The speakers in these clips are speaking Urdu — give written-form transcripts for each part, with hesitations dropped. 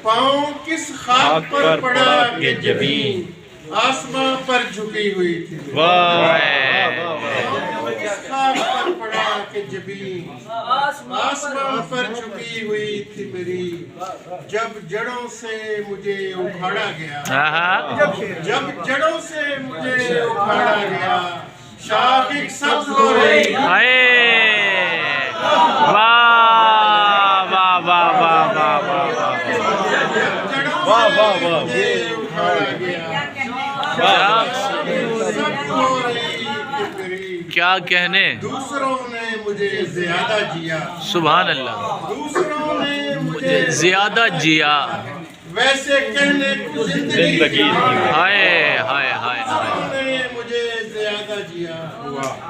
پاؤں کس خاک پر پڑا کہ جبین آسماں پر جھکی ہوئی تھی واہ کس خاک پر پڑا کہ جبین آسماں پر جھکی ہوئی تھی میری جب جڑوں سے مجھے اکھاڑا گیا جب جڑوں سے مجھے اکھاڑا گیا شاخ ایک سبز ہو رہی کیا کہنے دوسروں نے مجھے زیادہ جیا سبحان اللہ دوسروں نے مجھے زیادہ جیا ویسے کہنے کو زندگی ہائے ہائے ہائے دوسروں نے مجھے زیادہ جیا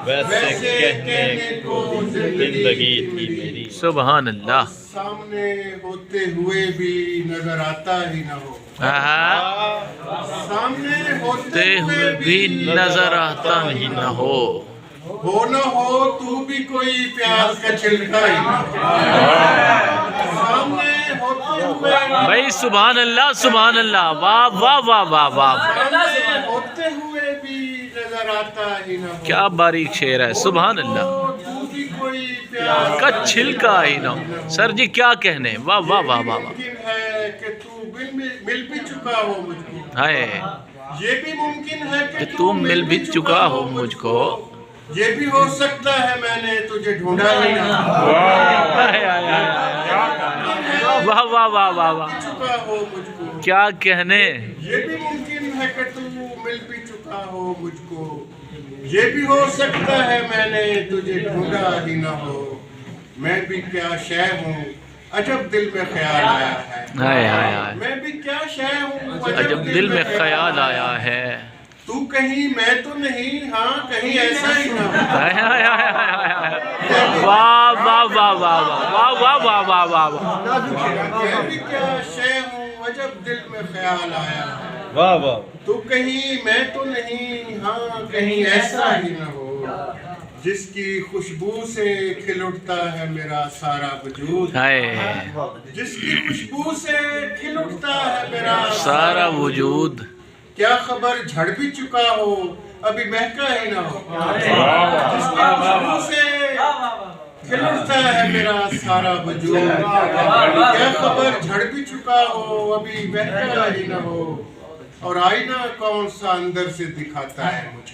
ویسے کہنے کو زندگی تھی میری سبحان اللہ سامنے ہوتے ہوئے بھی نظر آتا ہی نہ ہو سامنے ہوتے ہوئے بھی نظر آتا ہی نہ ہو نہ ہو تو بھی کوئی پیاز کا چھلکا ہی نہ ہو سامنے ہوتے ہوئے بھائی سبحان اللہ واہ واہ واہ واہ واہ سامنے ہوتے ہوئے بھی نظر آتا ہی نہ ہو کیا باریک شعر ہے سبحان اللہ تو بھی کوئی پیاز کا چھلکا ہی نہ ہو سر جی کیا کہنے واہ واہ واہ واہ ممکن ہے کہ تو مل بھی چکا ہو مجھ کو ہائے یہ بھی ممکن ہے کہ تو مل بھی چکا ہو مجھ کو یہ بھی ہو سکتا ہے میں نے تجھے ڈھونڈا ہی نہ واہ واہ واہ واہ واہ چکا ہو مجھ کو کیا کہنے یہ بھی ممکن ہے کہ تو مل بھی چکا ہو مجھ کو یہ بھی ہو سکتا ہے میں نے تجھے ڈھونڈا ہی نہ ہو میں بھی کیا شے ہوں عجب دل میں خیال آیا ہے ہائے ہائے ہائے میں بھی کیا شے ہوں عجب دل میں خیال آیا ہے تو کہیں میں تو نہیں ہاں کہیں ایسا ہی نہ ہو ہائے ہائے ہائے ہائے ہائے واہ واہ واہ واہ واہ واہ واہ واہ واہ واہ میں بھی کیا شے ہوں عجب دل میں خیال آیا ہے واہ واہ تو کہیں میں تو نہیں ہاں کہیں ایسا ہی نہ ہو جس کی خوشبو سے کھل اٹھتا ہے میرا سارا وجود ہائے جس کی خوشبو سے کھل اٹھتا ہے میرا سارا وجود کیا خبر جھڑ بھی چکا ہو ابھی مہکا ہی نہ ہو جس کی خوشبو سے کھل اٹھتا ہے میرا سارا وجود کیا خبر جھڑ بھی چکا ہو ابھی مہکا ہی نہ ہو اور آئینہ کون سا اندر سے دکھاتا ہے مجھے